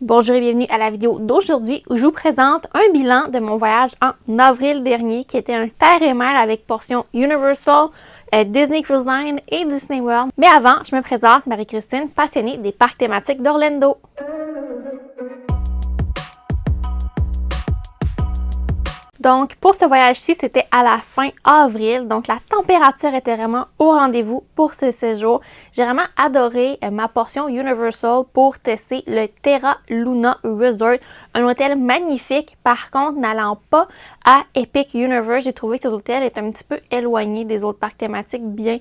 Bonjour et bienvenue à la vidéo d'aujourd'hui où je vous présente un bilan de mon voyage en avril dernier qui était un terre et mer avec portion Universal, Disney Cruise Line et Disney World. Mais avant, je me présente Marie-Christine, passionnée des parcs thématiques d'Orlando. Donc, pour ce voyage-ci, c'était à la fin avril. Donc, la température était vraiment au rendez-vous pour ce séjour. J'ai vraiment adoré ma portion Universal pour tester le Terra Luna Resort. Un hôtel magnifique. Par contre, n'allant pas à Epic Universe, j'ai trouvé que cet hôtel est un petit peu éloigné des autres parcs thématiques, bien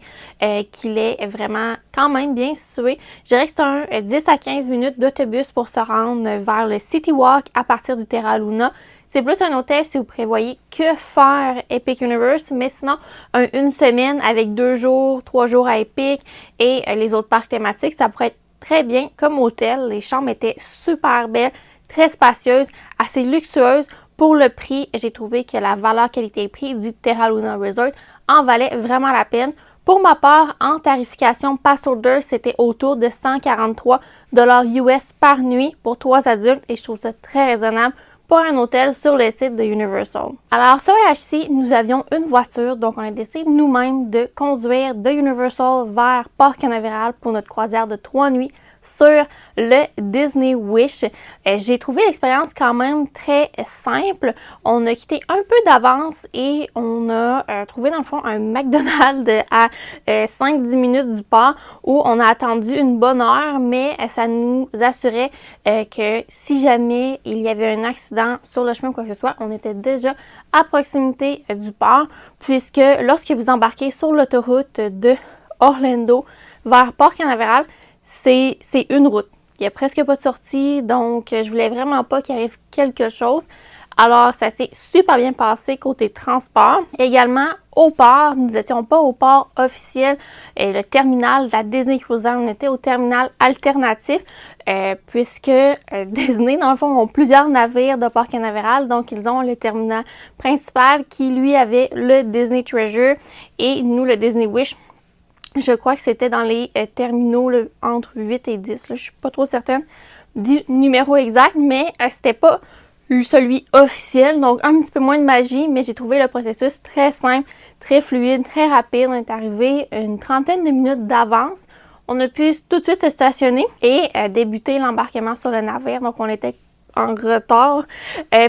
qu'il est vraiment quand même bien situé. Je dirais que c'est un 10 à 15 minutes d'autobus pour se rendre vers le City Walk à partir du Terra Luna. C'est plus un hôtel si vous prévoyez que faire Epic Universe, mais sinon, une semaine avec 2 jours, 3 jours à Epic et les autres parcs thématiques, ça pourrait être très bien comme hôtel. Les chambres étaient super belles, très spacieuses, assez luxueuses. Pour le prix, j'ai trouvé que la valeur qualité-prix du Terra Luna Resort en valait vraiment la peine. Pour ma part, en tarification pass holder, c'était autour de 143 $ US par nuit pour 3 adultes et je trouve ça très raisonnable pour un hôtel sur le site de Universal. Alors, ce voyage-ci, nous avions une voiture, donc on a décidé nous-mêmes de conduire de Universal vers Port Canaveral pour notre croisière de 3 nuits sur le Disney Wish. J'ai trouvé l'expérience quand même très simple. On a quitté un peu d'avance et on a trouvé dans le fond un McDonald's à 5-10 minutes du port où on a attendu une bonne heure, mais ça nous assurait que si jamais il y avait un accident sur le chemin ou quoi que ce soit, on était déjà à proximité du port, puisque lorsque vous embarquez sur l'autoroute de Orlando vers Port Canaveral, c'est une route. Il n'y a presque pas de sortie, donc je voulais vraiment pas qu'il arrive quelque chose. Alors, ça s'est super bien passé côté transport. Également, au port, nous n'étions pas au port officiel, le terminal de la Disney Cruise Line, on était au terminal alternatif, puisque Disney, dans le fond, ont plusieurs navires de Port Canaveral, donc ils ont le terminal principal qui, lui, avait le Disney Treasure et nous, le Disney Wish. Je crois que c'était dans les terminaux entre 8 et 10. Je ne suis pas trop certaine du numéro exact, mais c'était pas celui officiel. Donc, un petit peu moins de magie, mais j'ai trouvé le processus très simple, très fluide, très rapide. On est arrivé une trentaine de minutes d'avance. On a pu tout de suite se stationner et débuter l'embarquement sur le navire. Donc, on était en retard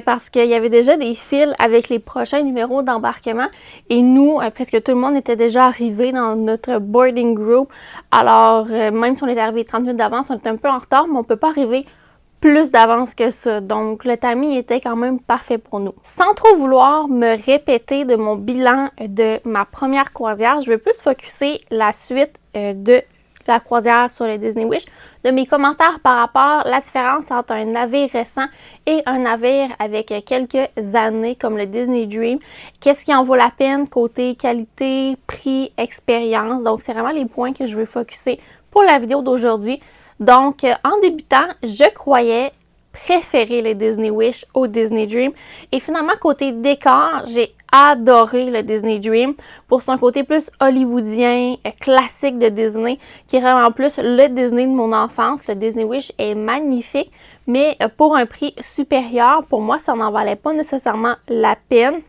parce qu'il y avait déjà des files avec les prochains numéros d'embarquement et nous, presque tout le monde était déjà arrivé dans notre boarding group. Alors, même si on est arrivé 30 minutes d'avance, on était un peu en retard, mais on ne peut pas arriver plus d'avance que ça. Donc, le timing était quand même parfait pour nous. Sans trop vouloir me répéter de mon bilan de ma première croisière, je vais plus focusser la suite de la croisière sur le Disney Wish, de mes commentaires par rapport à la différence entre un navire récent et un navire avec quelques années comme le Disney Dream. Qu'est-ce qui en vaut la peine côté qualité, prix, expérience. Donc, c'est vraiment les points que je veux focuser pour la vidéo d'aujourd'hui. Donc, en débutant, je croyais préférer le Disney Wish au Disney Dream. Et finalement, côté décor, j'ai adoré le Disney Dream pour son côté plus hollywoodien, classique de Disney, qui est vraiment plus le Disney de mon enfance. Le Disney Wish est magnifique, mais pour un prix supérieur, pour moi, ça n'en valait pas nécessairement la peine.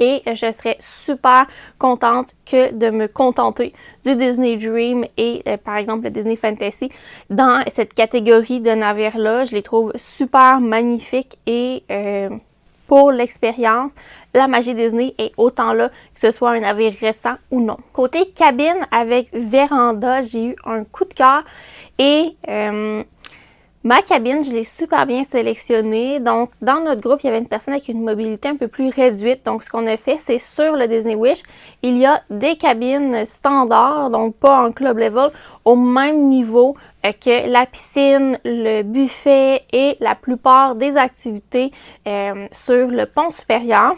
Et je serais super contente que de me contenter du Disney Dream et par exemple le Disney Fantasy. Dans cette catégorie de navires-là, je les trouve super magnifiques et pour l'expérience, la magie Disney est autant là que ce soit un navire récent ou non. Côté cabine avec véranda, j'ai eu un coup de cœur et ma cabine, je l'ai super bien sélectionnée. Donc, dans notre groupe, il y avait une personne avec une mobilité un peu plus réduite. Donc, ce qu'on a fait, c'est sur le Disney Wish, il y a des cabines standards, donc pas en club level, au même niveau que la piscine, le buffet et la plupart des activités sur le pont supérieur.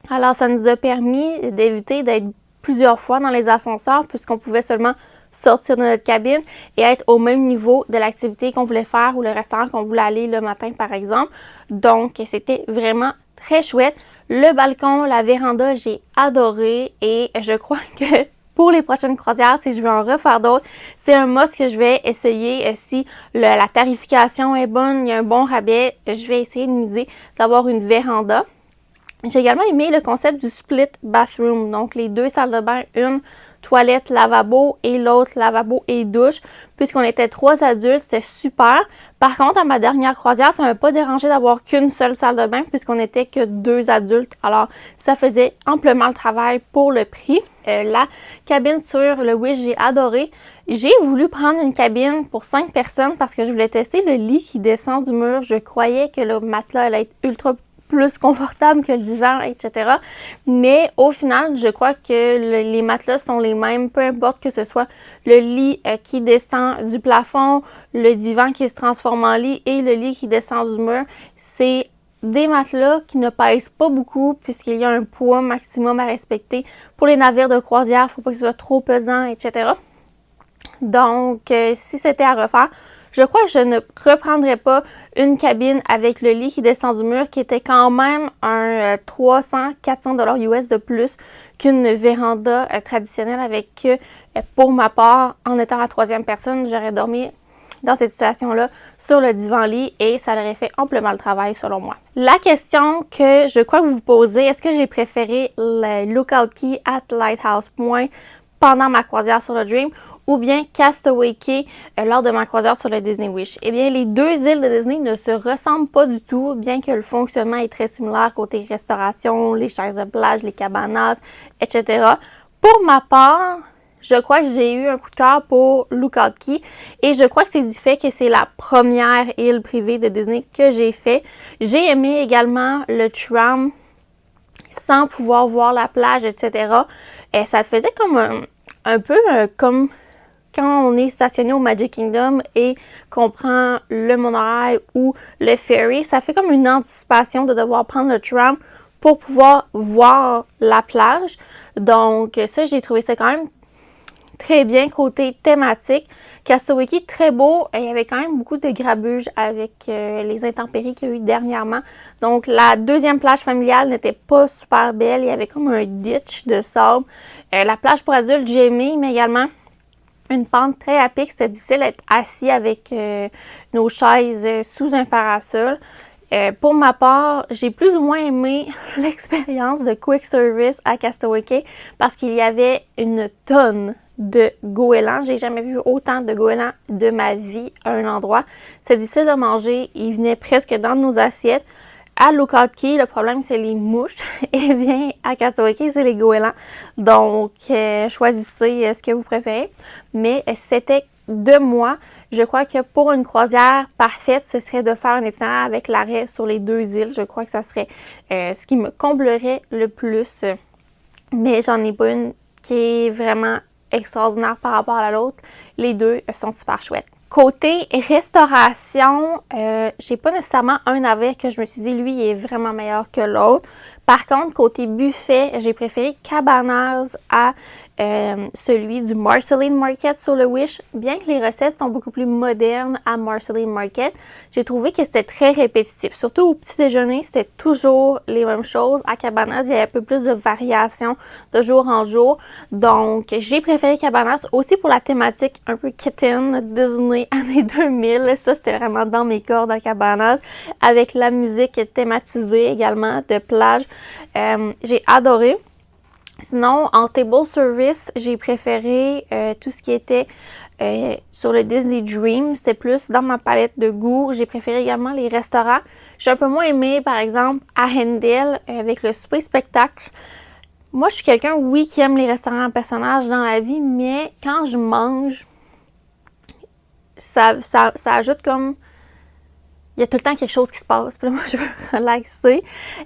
Alors, ça nous a permis d'éviter d'être plusieurs fois dans les ascenseurs puisqu'on pouvait seulement sortir de notre cabine et être au même niveau de l'activité qu'on voulait faire ou le restaurant qu'on voulait aller le matin, par exemple. Donc, c'était vraiment très chouette. Le balcon, la véranda, j'ai adoré et je crois que pour les prochaines croisières, si je veux en refaire d'autres, c'est un must que je vais essayer. Si la tarification est bonne, il y a un bon rabais, je vais essayer de miser d'avoir une véranda. J'ai également aimé le concept du split bathroom, donc les 2 salles de bain, une toilette, lavabo et l'autre lavabo et douche. Puisqu'on était 3 adultes, c'était super. Par contre, à ma dernière croisière, ça ne m'a pas dérangé d'avoir qu'une seule salle de bain puisqu'on n'était que 2 adultes. Alors, ça faisait amplement le travail pour le prix. La cabine sur le Wish, j'ai adoré. J'ai voulu prendre une cabine pour 5 personnes parce que je voulais tester le lit qui descend du mur. Je croyais que le matelas allait être ultra plus confortable que le divan, etc. Mais au final, je crois que les matelas sont les mêmes, peu importe que ce soit le lit qui descend du plafond, le divan qui se transforme en lit et le lit qui descend du mur. C'est des matelas qui ne pèsent pas beaucoup puisqu'il y a un poids maximum à respecter. Pour les navires de croisière, il ne faut pas que ce soit trop pesant, etc. Donc, si c'était à refaire, je crois que je ne reprendrais pas une cabine avec le lit qui descend du mur qui était quand même un 300-400$ US de plus qu'une véranda traditionnelle avec, pour ma part, en étant la 3e personne, j'aurais dormi dans cette situation-là sur le divan-lit et ça aurait fait amplement le travail selon moi. La question que je crois que vous vous posez, est-ce que j'ai préféré le Lookout Key at Lighthouse Point pendant ma croisière sur le Dream ou bien Castaway Cay lors de ma croisière sur le Disney Wish? Eh bien, les 2 îles de Disney ne se ressemblent pas du tout, bien que le fonctionnement est très similaire côté restauration, les chaises de plage, les cabanas, etc. Pour ma part, je crois que j'ai eu un coup de cœur pour Lookout Key et je crois que c'est du fait que c'est la première île privée de Disney que j'ai fait. J'ai aimé également le tram sans pouvoir voir la plage, etc. Et ça faisait comme un peu comme quand on est stationné au Magic Kingdom et qu'on prend le monorail ou le ferry, ça fait comme une anticipation de devoir prendre le tram pour pouvoir voir la plage. Donc ça, j'ai trouvé ça quand même très bien côté thématique. Castaway Cay, très beau. Il y avait quand même beaucoup de grabuge avec les intempéries qu'il y a eu dernièrement. Donc, la 2e plage familiale n'était pas super belle. Il y avait comme un ditch de sable. La plage pour adultes, j'ai aimé, mais également une pente très à pic. C'était difficile d'être assis avec nos chaises sous un parasol. Pour ma part, j'ai plus ou moins aimé l'expérience de quick service à Castaway Cay parce qu'il y avait une tonne de goélands. J'ai jamais vu autant de goélands de ma vie à un endroit. C'est difficile de manger. Ils venaient presque dans nos assiettes. À Lookout Key, le problème, c'est les mouches. Et bien, à Castaway Cay, c'est les goélands. Donc, choisissez ce que vous préférez. Mais c'était de moi. Je crois que pour une croisière parfaite, ce serait de faire un itinéraire avec l'arrêt sur les 2 îles. Je crois que ça serait ce qui me comblerait le plus. Mais j'en ai pas une qui est vraiment extraordinaire par rapport à l'autre. Les 2 sont super chouettes. Côté restauration, j'ai pas nécessairement un navire que je me suis dit, lui, il est vraiment meilleur que l'autre. Par contre, côté buffet, j'ai préféré Cabanas à celui du Marceline Market sur le Wish. Bien que les recettes sont beaucoup plus modernes à Marceline Market, j'ai trouvé que c'était très répétitif. Surtout au petit déjeuner, c'était toujours les mêmes choses. À Cabanas, il y avait un peu plus de variation de jour en jour. Donc, j'ai préféré Cabanas aussi pour la thématique un peu kitten, Disney années 2000. Ça, c'était vraiment dans mes cordes à Cabanas. Avec la musique thématisée également de plage. J'ai adoré. Sinon, en table service, j'ai préféré tout ce qui était sur le Disney Dream. C'était plus dans ma palette de goût. J'ai préféré également les restaurants. J'ai un peu moins aimé, par exemple, Arendelle avec le souper spectacle. Moi, je suis quelqu'un, oui, qui aime les restaurants en personnages dans la vie, mais quand je mange, ça ajoute comme... Il y a tout le temps quelque chose qui se passe. Puis là, moi, je veux relaxer.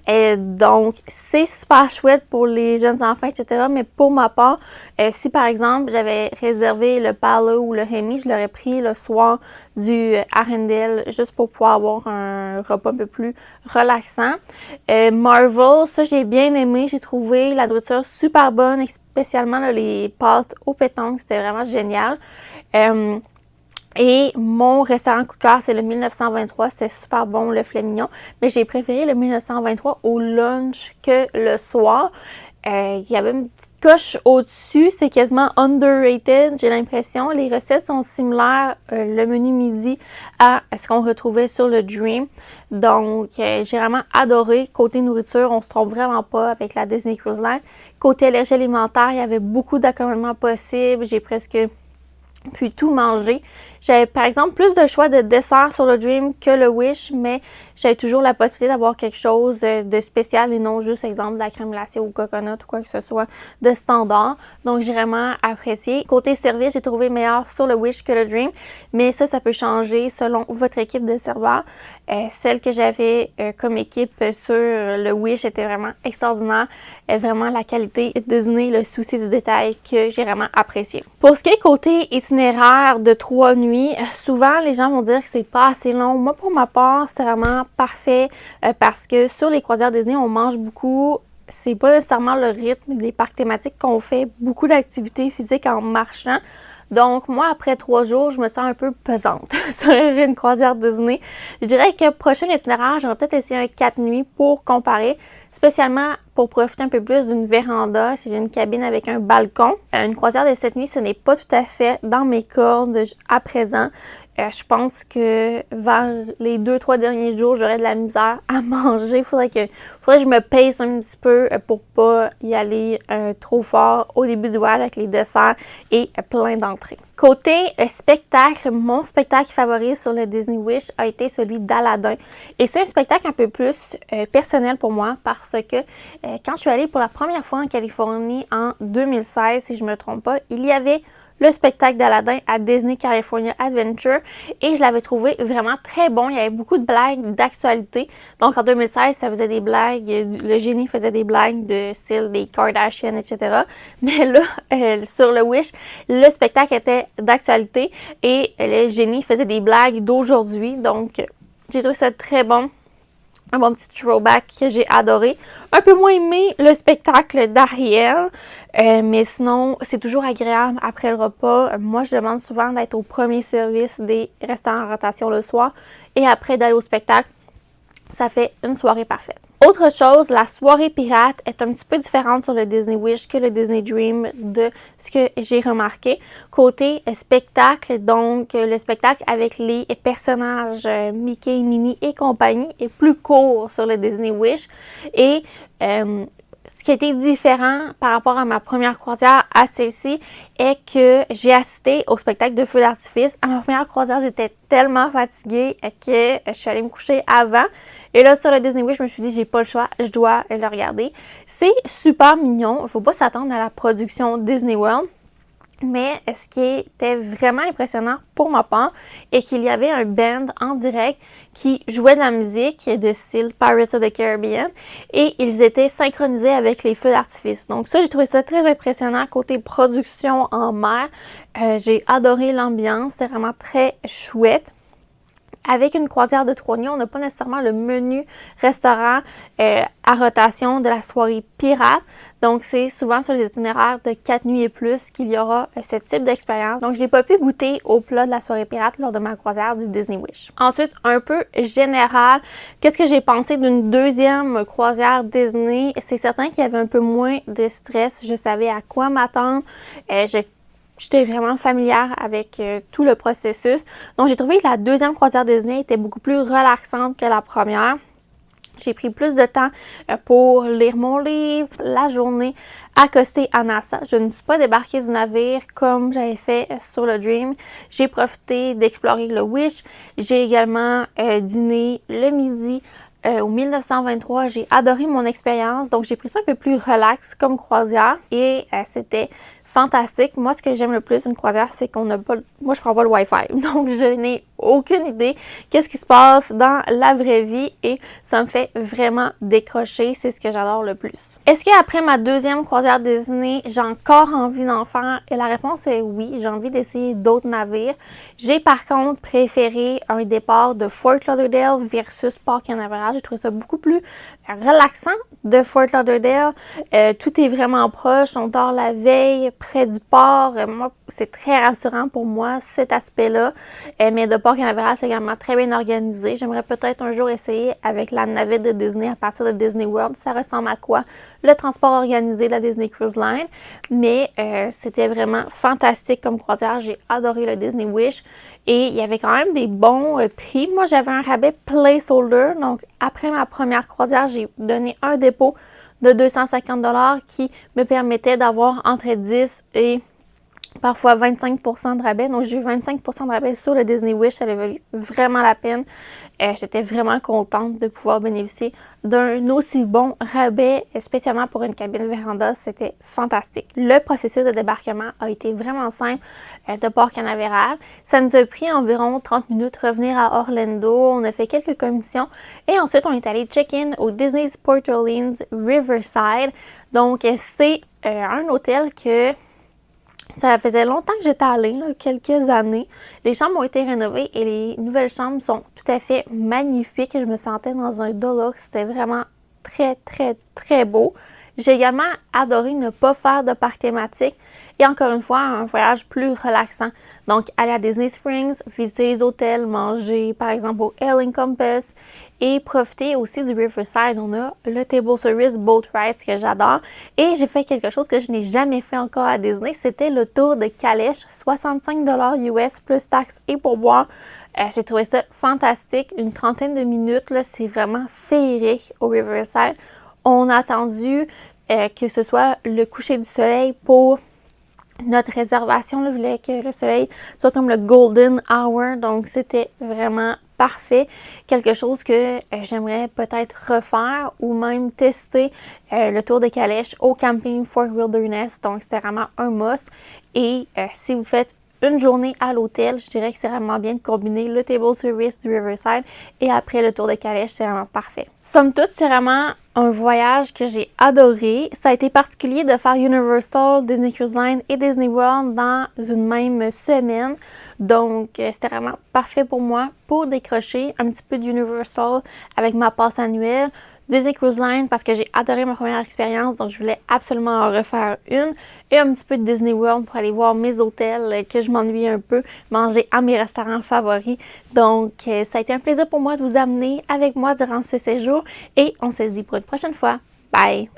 Et donc, c'est super chouette pour les jeunes enfants, etc. Mais pour ma part, si par exemple, j'avais réservé le Palo ou le Rémi, je l'aurais pris le soir du Arendelle juste pour pouvoir avoir un repas un peu plus relaxant. Marvel, ça, j'ai bien aimé. J'ai trouvé la nourriture super bonne, spécialement là, les pâtes au pétanque. C'était vraiment génial. Et mon restaurant coup de cœur, c'est le 1923. C'était super bon, le filet mignon. Mais j'ai préféré le 1923 au lunch que le soir. Il y avait une petite coche au-dessus, c'est quasiment underrated, j'ai l'impression. Les recettes sont similaires, le menu midi, à ce qu'on retrouvait sur le Dream. Donc, j'ai vraiment adoré. Côté nourriture, on se trompe vraiment pas avec la Disney Cruise Line. Côté allergie alimentaire, il y avait beaucoup d'accommodements possibles. J'ai presque pu tout manger. J'avais par exemple plus de choix de dessert sur le Dream que le Wish, mais j'avais toujours la possibilité d'avoir quelque chose de spécial et non juste, exemple, de la crème glacée ou coconut ou quoi que ce soit de standard. Donc, j'ai vraiment apprécié. Côté service, j'ai trouvé meilleur sur le Wish que le Dream, mais ça peut changer selon votre équipe de serveurs. Celle que j'avais comme équipe sur le Wish était vraiment extraordinaire. Vraiment la qualité Disney, le souci du détail que j'ai vraiment apprécié. Pour ce qui est côté itinéraire de 3 nuits, souvent les gens vont dire que c'est pas assez long. Moi, pour ma part, c'est vraiment parfait parce que sur les croisières Disney, on mange beaucoup. C'est pas nécessairement le rythme des parcs thématiques qu'on fait beaucoup d'activités physiques en marchant. Donc, moi, après 3 jours, je me sens un peu pesante sur une croisière Disney. Je dirais que prochain itinéraire, j'aurais peut-être essayé un 4 nuits pour comparer, spécialement pour profiter un peu plus d'une véranda, si j'ai une cabine avec un balcon. Une croisière de 7 nuits, ce n'est pas tout à fait dans mes cordes à présent. Je pense que vers les 2-3 derniers jours, j'aurais de la misère à manger. Faudrait que je me pèse un petit peu pour pas y aller trop fort au début du voyage avec les desserts et plein d'entrées. Côté spectacle, mon spectacle favori sur le Disney Wish a été celui d'Aladin. Et c'est un spectacle un peu plus personnel pour moi parce que quand je suis allée pour la première fois en Californie en 2016, si je ne me trompe pas, il y avait le spectacle d'Aladin à Disney California Adventure et je l'avais trouvé vraiment très bon. Il y avait beaucoup de blagues d'actualité. Donc en 2016, ça faisait des blagues, le génie faisait des blagues de style des Kardashians, etc. Mais là, sur le Wish, le spectacle était d'actualité et le génie faisait des blagues d'aujourd'hui. Donc j'ai trouvé ça très bon. Un bon petit throwback que j'ai adoré. Un peu moins aimé le spectacle d'Ariel, mais sinon, c'est toujours agréable après le repas. Moi, je demande souvent d'être au premier service des restaurants en rotation le soir et après d'aller au spectacle. Ça fait une soirée parfaite. Autre chose, la soirée pirate est un petit peu différente sur le Disney Wish que le Disney Dream de ce que j'ai remarqué. Côté spectacle, donc le spectacle avec les personnages Mickey, Minnie et compagnie est plus court sur le Disney Wish. Et ce qui a été différent par rapport à ma première croisière à celle-ci est que j'ai assisté au spectacle de feux d'artifice. À ma première croisière, j'étais tellement fatiguée que je suis allée me coucher avant. Et là, sur le Disney Wish, je me suis dit, j'ai pas le choix, je dois le regarder. C'est super mignon. Il ne faut pas s'attendre à la production Disney World. Mais ce qui était vraiment impressionnant pour ma part est qu'il y avait un band en direct qui jouait de la musique de style Pirates of the Caribbean et ils étaient synchronisés avec les feux d'artifice. Donc ça, j'ai trouvé ça très impressionnant côté production en mer. J'ai adoré l'ambiance, c'était vraiment très chouette. Avec une croisière de 3 nuits, on n'a pas nécessairement le menu restaurant à rotation de la soirée pirate. Donc, c'est souvent sur les itinéraires de 4 nuits et plus qu'il y aura ce type d'expérience. Donc, j'ai pas pu goûter au plat de la soirée pirate lors de ma croisière du Disney Wish. Ensuite, un peu général, qu'est-ce que j'ai pensé d'une deuxième croisière Disney? C'est certain qu'il y avait un peu moins de stress. Je savais à quoi m'attendre. J'étais vraiment familière avec tout le processus. Donc, j'ai trouvé que la deuxième croisière Disney était beaucoup plus relaxante que la première. J'ai pris plus de temps pour lire mon livre, la journée, accoster à Nassau. Je ne suis pas débarquée du navire comme j'avais fait sur le Dream. J'ai profité d'explorer le Wish. J'ai également dîné le midi au 1923. J'ai adoré mon expérience. Donc, j'ai pris ça un peu plus relax comme croisière et c'était fantastique. Moi, ce que j'aime le plus d'une croisière, c'est qu'on n'a pas... Moi, je prends pas le Wi-Fi. Donc, je n'ai aucune idée qu'est-ce qui se passe dans la vraie vie et ça me fait vraiment décrocher. C'est ce que j'adore le plus. Est-ce qu'après ma deuxième croisière Disney, j'ai encore envie d'en faire? Et la réponse est oui. J'ai envie d'essayer d'autres navires. J'ai par contre préféré un départ de Fort Lauderdale versus Port Canaveral. J'ai trouvé ça beaucoup plus relaxant de Fort Lauderdale. Tout est vraiment proche. On dort la veille. près du port. Moi, c'est très rassurant pour moi, cet aspect-là. Mais de Port Canaveral, c'est également très bien organisé. J'aimerais peut-être un jour essayer avec la navette de Disney à partir de Disney World. Ça ressemble à quoi? Le transport organisé de la Disney Cruise Line. Mais c'était vraiment fantastique comme croisière. J'ai adoré le Disney Wish. Et il y avait quand même des bons prix. Moi, j'avais un rabais placeholder. Donc, après ma première croisière, j'ai donné un dépôt de 250 $ qui me permettait d'avoir entre 10 et parfois 25% de rabais. Donc, j'ai eu 25% de rabais sur le Disney Wish. Ça avait valu vraiment la peine. J'étais vraiment contente de pouvoir bénéficier d'un aussi bon rabais, spécialement pour une cabine véranda. C'était fantastique. Le processus de débarquement a été vraiment simple de Port Canaveral. Ça nous a pris environ 30 minutes revenir à Orlando. On a fait quelques commissions et ensuite on est allé check-in au Disney's Port Orleans Riverside. Donc, c'est un hôtel que ça faisait longtemps que j'étais allée, là, quelques années. Les chambres ont été rénovées et les nouvelles chambres sont tout à fait magnifiques. Je me sentais dans un Deluxe. C'était vraiment très, très, très beau. J'ai également adoré ne pas faire de parc thématique et encore une fois, un voyage plus relaxant. Donc, aller à Disney Springs, visiter les hôtels, manger par exemple au Earling Compass et profiter aussi du Riverside. On a le Table Service Boat Rides que j'adore. Et j'ai fait quelque chose que je n'ai jamais fait encore à Disney. C'était le tour de calèche, 65 $ US plus taxes et pourboire. J'ai trouvé ça fantastique. Une trentaine de minutes, là, c'est vraiment féerique au Riverside. On a attendu que ce soit le coucher du soleil pour notre réservation. Là, je voulais que le soleil soit comme le golden hour. Donc, c'était vraiment parfait. Quelque chose que j'aimerais peut-être refaire ou même tester le tour de calèche au camping Fort Wilderness. Donc, c'était vraiment un must. Et si vous faites une journée à l'hôtel, je dirais que c'est vraiment bien de combiner le table service du Riverside et après le tour de calèche, c'est vraiment parfait. Somme toute, c'est vraiment un voyage que j'ai adoré. Ça a été particulier de faire Universal, Disney Cruise Line et Disney World dans une même semaine. Donc, c'était vraiment parfait pour moi pour décrocher un petit peu d'Universal avec ma passe annuelle. Disney Cruise Line parce que j'ai adoré ma première expérience, donc je voulais absolument en refaire une. Et un petit peu de Disney World pour aller voir mes hôtels que je m'ennuie un peu, manger à mes restaurants favoris. Donc, ça a été un plaisir pour moi de vous amener avec moi durant ce séjour et on se dit pour une prochaine fois. Bye!